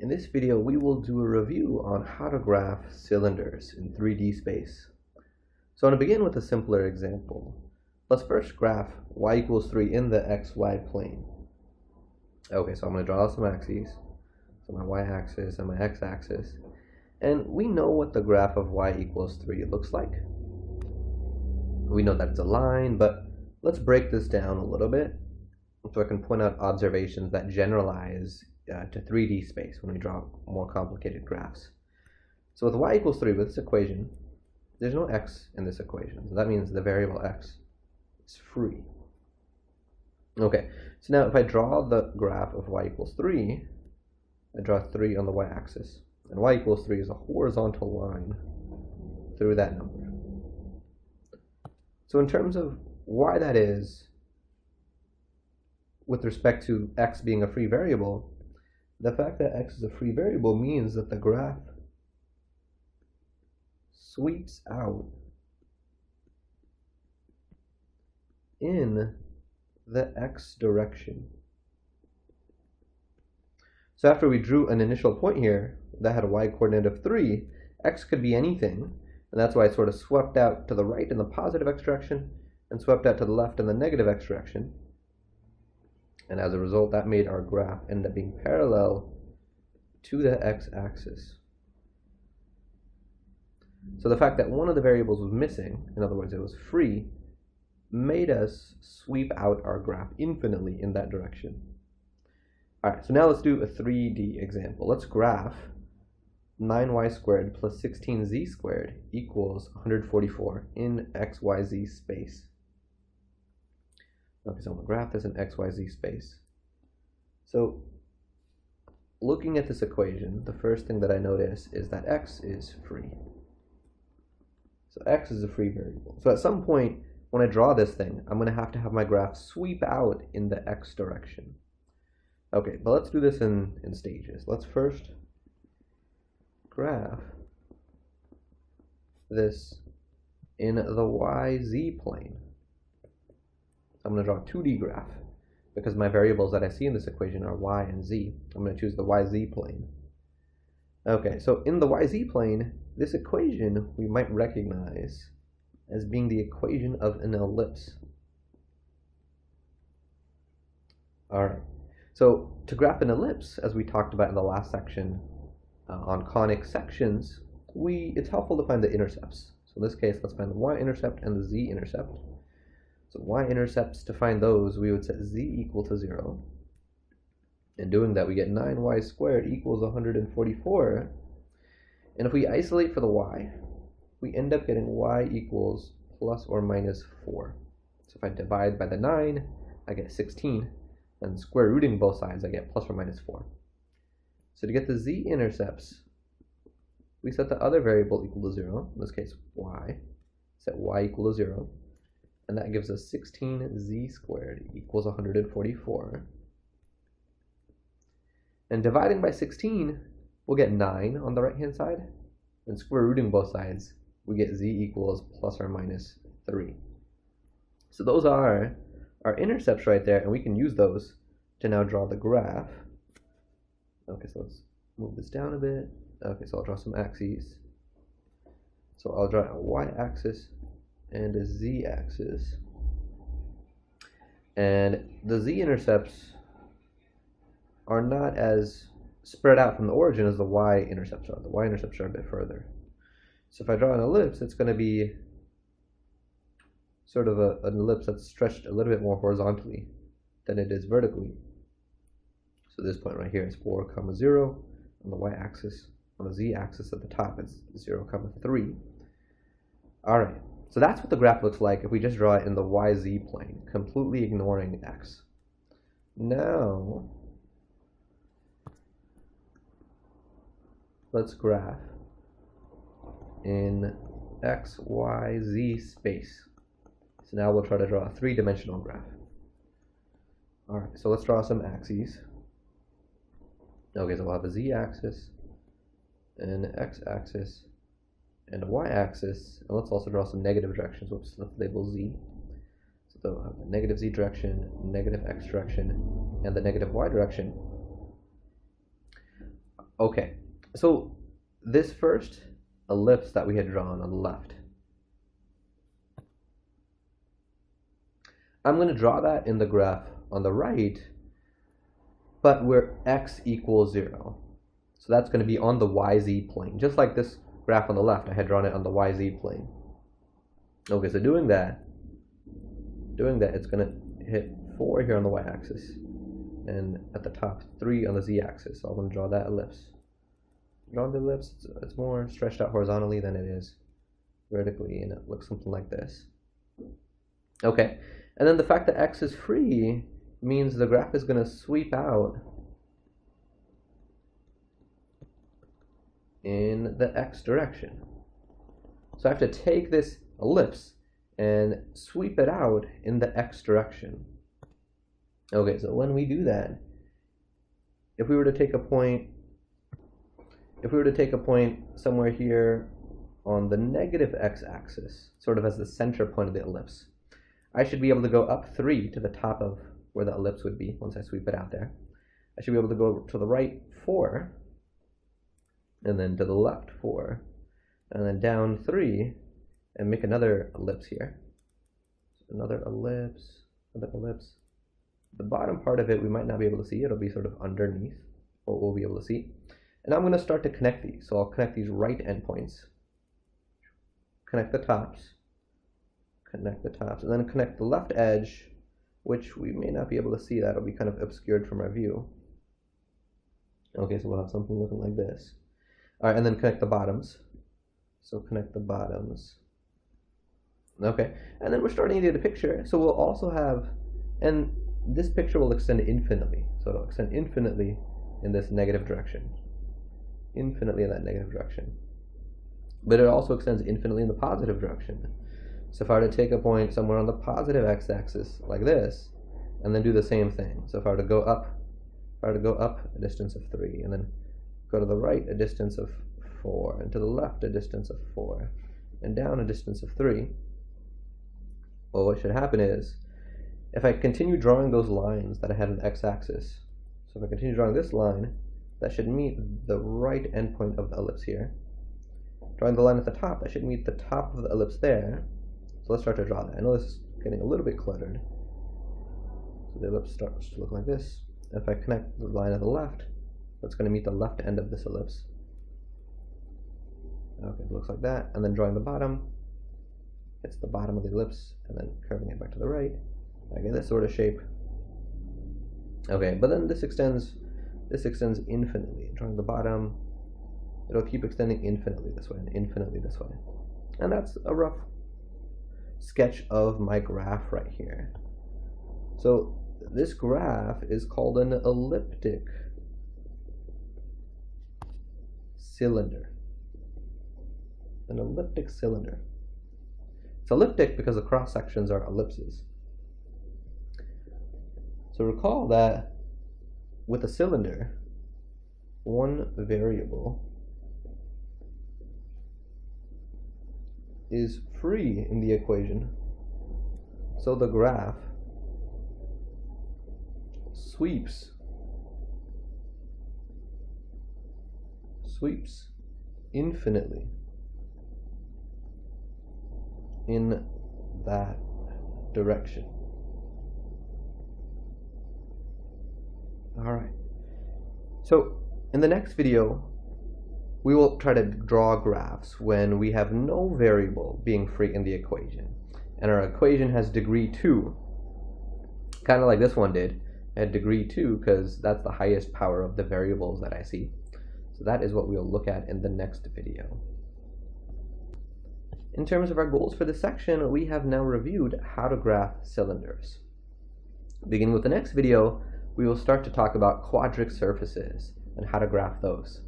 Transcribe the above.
In this video, we will do a review on how to graph cylinders in 3D space. So I'm going to begin with a simpler example. Let's first graph y equals 3 in the xy plane. Okay, so I'm going to draw some axes. So my y-axis and my x-axis. And we know what the graph of y equals 3 looks like. We know that it's a line, but let's break this down a little bit so I can point out observations that generalize to 3D space when we draw more complicated graphs. So with y equals 3, with this equation, there's no x in this equation. So that means the variable x is free. Okay, so now if I draw the graph of y equals 3, I draw 3 on the y-axis. And y equals 3 is a horizontal line through that number. So in terms of why that is, with respect to x being a free variable, the fact that x is a free variable means that the graph sweeps out in the x direction. So after we drew an initial point here that had a y coordinate of 3, x could be anything, and that's why I sort of swept out to the right in the positive x direction and swept out to the left in the negative x direction. And as a result, that made our graph end up being parallel to the x-axis. So the fact that one of the variables was missing, in other words, it was free, made us sweep out our graph infinitely in that direction. Alright, so now let's do a 3D example. Let's graph 9y squared plus 16z squared equals 144 in xyz space. Okay, so I'm going to graph this in xyz space. So looking at this equation, the first thing that I notice is that x is free. So x is a free variable. So at some point when I draw this thing, I'm going to have my graph sweep out in the x direction. Okay, but let's do this in stages. Let's first graph this in the yz plane. I'm going to draw a 2D graph because my variables that I see in this equation are y and z. I'm going to choose the yz plane. Okay, so in the yz plane, this equation we might recognize as being the equation of an ellipse. Alright, so to graph an ellipse, as we talked about in the last section on conic sections, it's helpful to find the intercepts. So in this case, let's find the y-intercept and the z-intercept. So y-intercepts, to find those, we would set z equal to 0. In doing that, we get 9y squared equals 144. And if we isolate for the y, we end up getting y equals plus or minus 4. So if I divide by the 9, I get 16. And square rooting both sides, I get plus or minus 4. So to get the z-intercepts, we set the other variable equal to 0, in this case y. Set y equal to 0. And that gives us 16z squared equals 144. And dividing by 16, we'll get 9 on the right-hand side. And square rooting both sides, we get z equals plus or minus 3. So those are our intercepts right there, and we can use those to now draw the graph. Okay, so let's move this down a bit. Okay, so I'll draw some axes. So I'll draw a y-axis and a z-axis, and the z-intercepts are not as spread out from the origin as the y-intercepts are. The y-intercepts are a bit further. So if I draw an ellipse, it's going to be sort of an ellipse that's stretched a little bit more horizontally than it is vertically. So this point right here is 4, 0 on the y-axis. On the z-axis at the top, it's 0, 3. Alright. So that's what the graph looks like if we just draw it in the yz plane, completely ignoring x. Now, let's graph in xyz space. So now we'll try to draw a 3-dimensional graph. Alright, so let's draw some axes. Okay, so we'll have a z-axis, an x-axis, and a y-axis, and let's also draw some negative directions. Whoops, let's label z. So they'll have the negative z direction, negative x direction, and the negative y direction. Okay, so this first ellipse that we had drawn on the left, I'm going to draw that in the graph on the right, but where x equals 0. So that's going to be on the YZ plane. Just like this graph on the left, I had drawn it on the YZ plane. Okay, so doing that, it's going to hit 4 here on the y-axis, and at the top 3 on the z-axis. So I'm going to draw that ellipse. Draw the ellipse, it's more stretched out horizontally than it is vertically, and it looks something like this. Okay, and then the fact that x is free means the graph is going to sweep out in the x direction. So I have to take this ellipse and sweep it out in the x direction. Okay, so when we do that, if we were to take a point somewhere here on the negative x-axis, sort of as the center point of the ellipse, I should be able to go up 3 to the top of where the ellipse would be once I sweep it out there. I should be able to go to the right 4, and then to the left 4, and then down 3, and make another ellipse here. Another ellipse, another ellipse. The bottom part of it we might not be able to see. It'll be sort of underneath what we'll be able to see. And I'm going to start to connect these. So I'll connect these right endpoints, connect the tops, and then connect the left edge, which we may not be able to see. That'll be kind of obscured from our view. Okay, so we'll have something looking like this. All right, and then connect the bottoms. So connect the bottoms. Okay, and then we're starting to get a picture. So we'll also have, and this picture will extend infinitely. So it'll extend infinitely in this negative direction. Infinitely in that negative direction. But it also extends infinitely in the positive direction. So if I were to take a point somewhere on the positive x-axis like this, and then do the same thing. So if I were to go up, a distance of 3, and then go to the right a distance of 4, and to the left a distance of 4, and down a distance of 3, well, what should happen is, if I continue drawing those lines that I had on the x-axis, so if I continue drawing this line, that should meet the right endpoint of the ellipse here. Drawing the line at the top, that should meet the top of the ellipse there. So let's start to draw that. I know this is getting a little bit cluttered. So the ellipse starts to look like this. If I connect the line at the left, that's going to meet the left end of this ellipse. Okay, it looks like that. And then drawing the bottom, it's the bottom of the ellipse, and then curving it back to the right. I get this sort of shape. Okay, but then this extends infinitely. Drawing the bottom, it'll keep extending infinitely this way and infinitely this way. And that's a rough sketch of my graph right here. So this graph is called an elliptic cylinder. An elliptic cylinder. It's elliptic because the cross sections are ellipses. So recall that with a cylinder, one variable is free in the equation, so the graph sweeps infinitely in that direction. Alright, so in the next video we will try to draw graphs when we have no variable being free in the equation, and our equation has degree 2, kind of like this one did. It had degree 2 because that's the highest power of the variables that I see. So that is what we'll look at in the next video. In terms of our goals for this section, we have now reviewed how to graph cylinders. Beginning with the next video, we will start to talk about quadric surfaces and how to graph those.